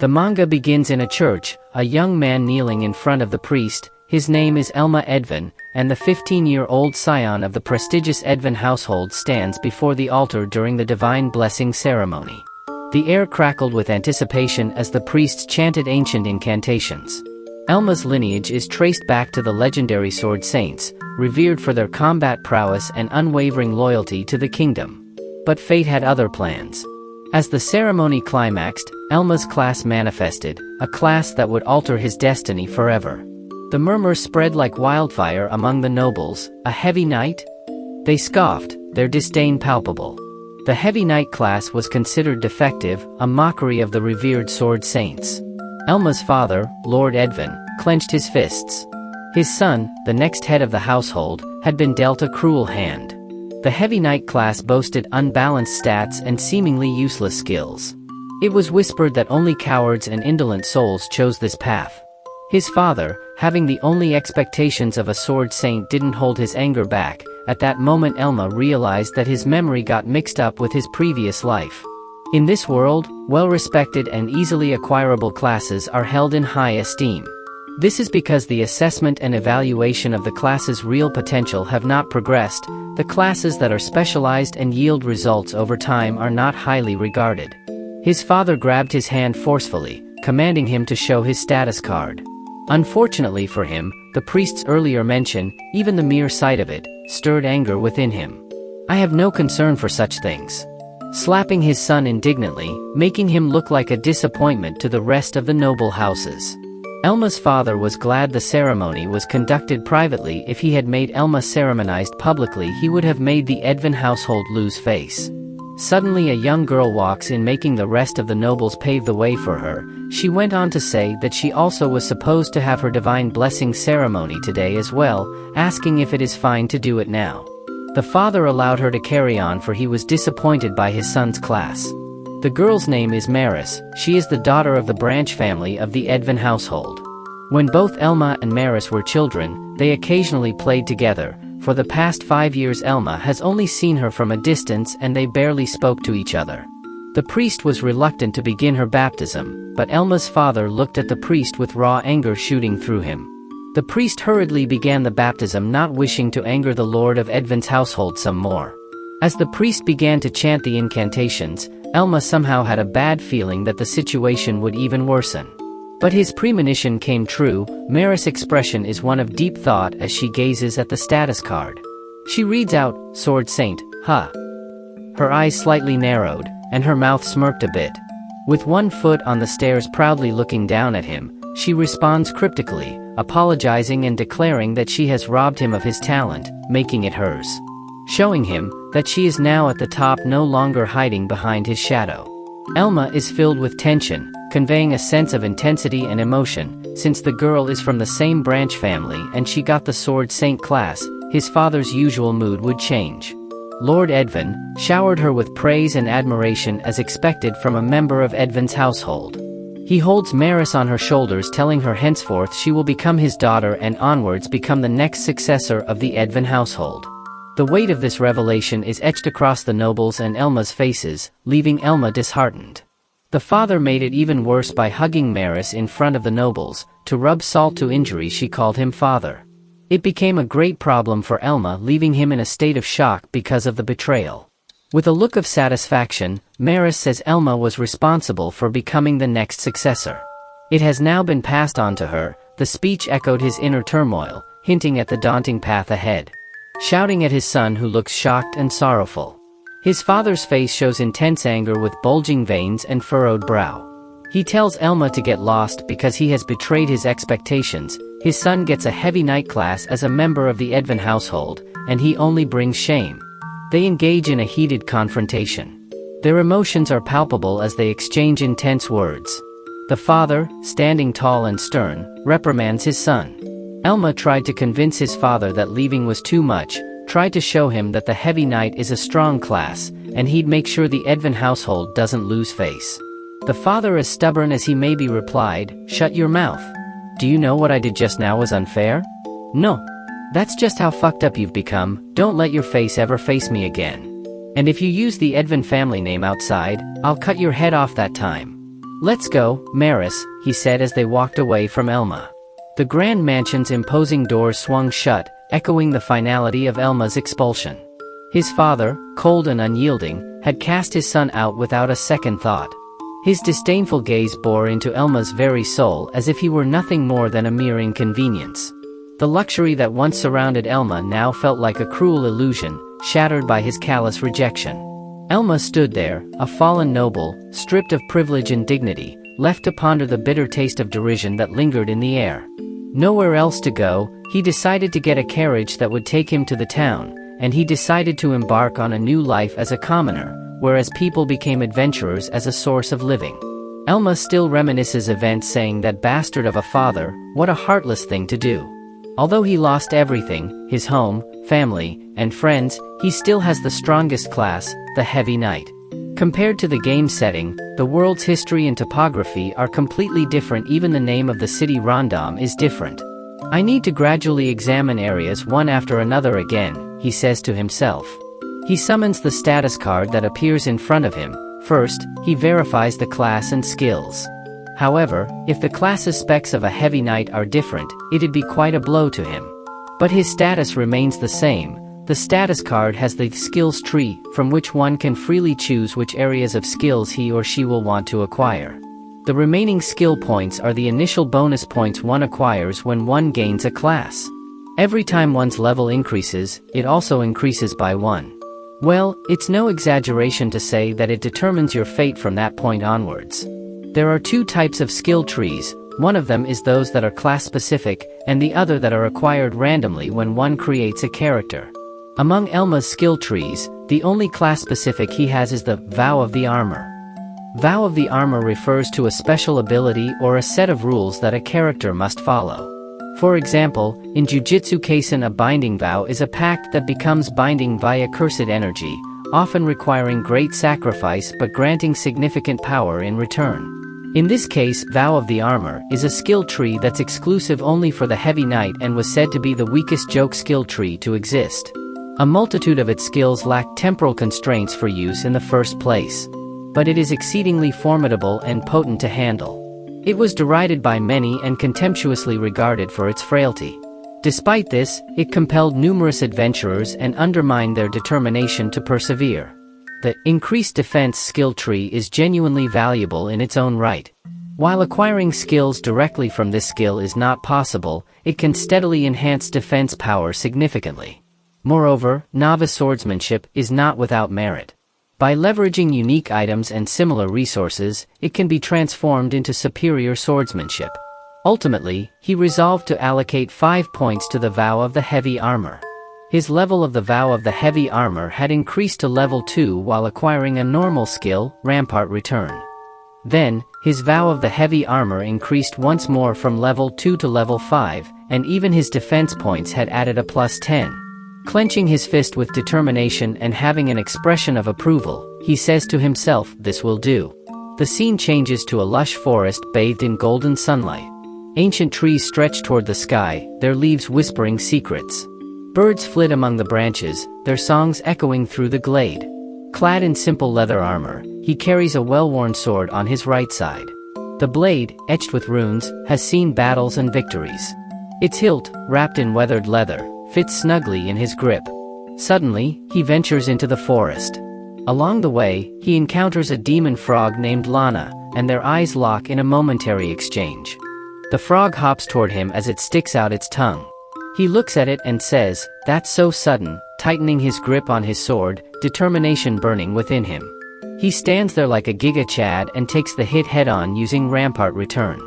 The manga begins in a church, a young man kneeling in front of the priest. His name is Elma Edvin, and the 15-year-old scion of the prestigious Edvin household stands before the altar during the divine blessing ceremony. The air crackled with anticipation as the priests chanted ancient incantations. Elma's lineage is traced back to the legendary sword saints, revered for their combat prowess and unwavering loyalty to the kingdom. But fate had other plans. As the ceremony climaxed, Elma's class manifested, a class that would alter his destiny forever. The murmurs spread like wildfire among the nobles. A heavy knight? They scoffed, their disdain palpable. The heavy knight class was considered defective, a mockery of the revered sword saints. Elma's father, Lord Edvin, clenched his fists. His son, the next head of the household, had been dealt a cruel hand. The heavy knight class boasted unbalanced stats and seemingly useless skills. It was whispered that only cowards and indolent souls chose this path. His father, having the only expectations of a sword saint, didn't hold his anger back. At that moment Elma realized that his memory got mixed up with his previous life. In this world, well-respected and easily acquirable classes are held in high esteem. This is because the assessment and evaluation of the class's real potential have not progressed. The classes that are specialized and yield results over time are not highly regarded. His father grabbed his hand forcefully, commanding him to show his status card. Unfortunately for him, the priest's earlier mention, even the mere sight of it, stirred anger within him. "I have no concern for such things," slapping his son indignantly, making him look like a disappointment to the rest of the noble houses. Elma's father was glad the ceremony was conducted privately. If he had made Elma ceremonized publicly, he would have made the Edvin household lose face. Suddenly a young girl walks in, making the rest of the nobles pave the way for her. She went on to say that she also was supposed to have her divine blessing ceremony today as well, asking if it is fine to do it now. The father allowed her to carry on, for he was disappointed by his son's class. The girl's name is Maris. She is the daughter of the branch family of the Edvin household. When both Elma and Maris were children, they occasionally played together. For the past 5 years Elma has only seen her from a distance and they barely spoke to each other. The priest was reluctant to begin her baptism, but Elma's father looked at the priest with raw anger shooting through him. The priest hurriedly began the baptism, not wishing to anger the lord of Edvin's household some more. As the priest began to chant the incantations, Elma somehow had a bad feeling that the situation would even worsen. But his premonition came true. Maris' expression is one of deep thought as she gazes at the status card. She reads out, "Sword Saint, huh?" Her eyes slightly narrowed, and her mouth smirked a bit. With one foot on the stairs proudly looking down at him, she responds cryptically, apologizing and declaring that she has robbed him of his talent, making it hers. Showing him that she is now at the top, no longer hiding behind his shadow. Elma is filled with tension, conveying a sense of intensity and emotion. Since the girl is from the same branch family and she got the Sword Saint class, his father's usual mood would change. Lord Edvin showered her with praise and admiration as expected from a member of Edvin's household. He holds Maris on her shoulders, telling her henceforth she will become his daughter and onwards become the next successor of the Edvin household. The weight of this revelation is etched across the nobles and Elma's faces, leaving Elma disheartened. The father made it even worse by hugging Maris in front of the nobles. To rub salt to injury, she called him father. It became a great problem for Elma, leaving him in a state of shock because of the betrayal. With a look of satisfaction, Maris says Elma was responsible for becoming the next successor. It has now been passed on to her. The speech echoed his inner turmoil, hinting at the daunting path ahead. Shouting at his son, who looks shocked and sorrowful. His father's face shows intense anger with bulging veins and furrowed brow. He tells Elma to get lost because he has betrayed his expectations. His son gets a heavy knight class as a member of the Edvin household, and he only brings shame. They engage in a heated confrontation. Their emotions are palpable as they exchange intense words. The father, standing tall and stern, reprimands his son. Elma tried to convince his father that leaving was too much, tried to show him that the heavy knight is a strong class, and he'd make sure the Edvin household doesn't lose face. The father, as stubborn as he may be, replied, "Shut your mouth. Do you know what I did just now was unfair? No. That's just how fucked up you've become. Don't let your face ever face me again. And if you use the Edvin family name outside, I'll cut your head off that time." "Let's go, Maris," he said as they walked away from Elma. The grand mansion's imposing doors swung shut, echoing the finality of Elma's expulsion. His father, cold and unyielding, had cast his son out without a second thought. His disdainful gaze bore into Elma's very soul as if he were nothing more than a mere inconvenience. The luxury that once surrounded Elma now felt like a cruel illusion, shattered by his callous rejection. Elma stood there, a fallen noble, stripped of privilege and dignity, left to ponder the bitter taste of derision that lingered in the air. Nowhere else to go, he decided to get a carriage that would take him to the town, and he decided to embark on a new life as a commoner, whereas people became adventurers as a source of living. Elma still reminisces events, saying that bastard of a father, what a heartless thing to do. Although he lost everything, his home, family, and friends, he still has the strongest class, the heavy knight. Compared to the game setting, the world's history and topography are completely different. Even the name of the city Rondam is different. I need to gradually examine areas one after another again, he says to himself. He summons the status card that appears in front of him. First, he verifies the class and skills. However, if the class's specs of a heavy knight are different, it'd be quite a blow to him. But his status remains the same. The status card has the skills tree, from which one can freely choose which areas of skills he or she will want to acquire. The remaining skill points are the initial bonus points one acquires when one gains a class. Every time one's level increases, it also increases by 1. Well, it's no exaggeration to say that it determines your fate from that point onwards. There are 2 types of skill trees. One of them is those that are class-specific, and the other that are acquired randomly when one creates a character. Among Elma's skill trees, the only class-specific he has is the Vow of the Armor. Vow of the Armor refers to a special ability or a set of rules that a character must follow. For example, in Jujutsu Kaisen, a binding vow is a pact that becomes binding via cursed energy, often requiring great sacrifice but granting significant power in return. In this case, Vow of the Armor is a skill tree that's exclusive only for the Heavy Knight and was said to be the weakest joke skill tree to exist. A multitude of its skills lack temporal constraints for use in the first place. But it is exceedingly formidable and potent to handle. It was derided by many and contemptuously regarded for its frailty. Despite this, it compelled numerous adventurers and undermined their determination to persevere. The increased defense skill tree is genuinely valuable in its own right. While acquiring skills directly from this skill is not possible, it can steadily enhance defense power significantly. Moreover, novice swordsmanship is not without merit. By leveraging unique items and similar resources, it can be transformed into superior swordsmanship. Ultimately, he resolved to allocate 5 points to the Vow of the Heavy Armor. His level of the Vow of the Heavy Armor had increased to level 2 while acquiring a normal skill, Rampart Return. Then, his Vow of the Heavy Armor increased once more from level 2 to level 5, and even his defense points had added a plus 10. Clenching his fist with determination and having an expression of approval, he says to himself, "This will do." The scene changes to a lush forest bathed in golden sunlight. Ancient trees stretch toward the sky, their leaves whispering secrets. Birds flit among the branches, their songs echoing through the glade. Clad in simple leather armor, he carries a well-worn sword on his right side. The blade, etched with runes, has seen battles and victories. Its hilt, wrapped in weathered leather, fits snugly in his grip. Suddenly, he ventures into the forest. Along the way, he encounters a demon frog named Lana, and their eyes lock in a momentary exchange. The frog hops toward him as it sticks out its tongue. He looks at it and says, "That's so sudden," tightening his grip on his sword, determination burning within him. He stands there like a Giga Chad and takes the hit head-on using Rampart Return.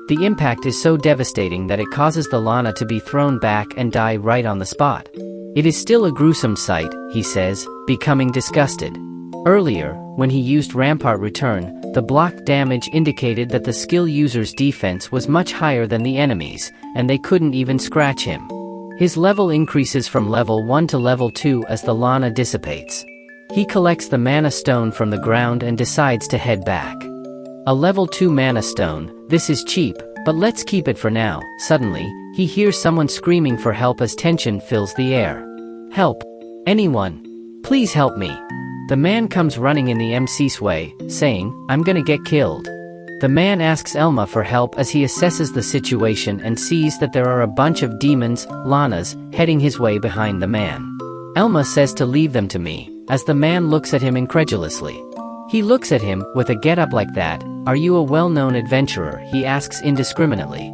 The impact is so devastating that it causes the Lana to be thrown back and die right on the spot. "It is still a gruesome sight," he says, becoming disgusted. Earlier, when he used Rampart Return, the block damage indicated that the skill user's defense was much higher than the enemy's, and they couldn't even scratch him. His level increases from level 1 to level 2 as the Lana dissipates. He collects the mana stone from the ground and decides to head back. A level 2 mana stone, this is cheap, but let's keep it for now. Suddenly, he hears someone screaming for help as tension fills the air. "Help! Anyone! Please help me!" The man comes running in the MC's way, saying, "I'm gonna get killed." The man asks Elma for help as he assesses the situation and sees that there are a bunch of demons, Lanas, heading his way behind the man. Elma says to leave them to me, as the man looks at him incredulously. He looks at him, with a get-up like that. Are you a well-known adventurer? He asks indiscriminately.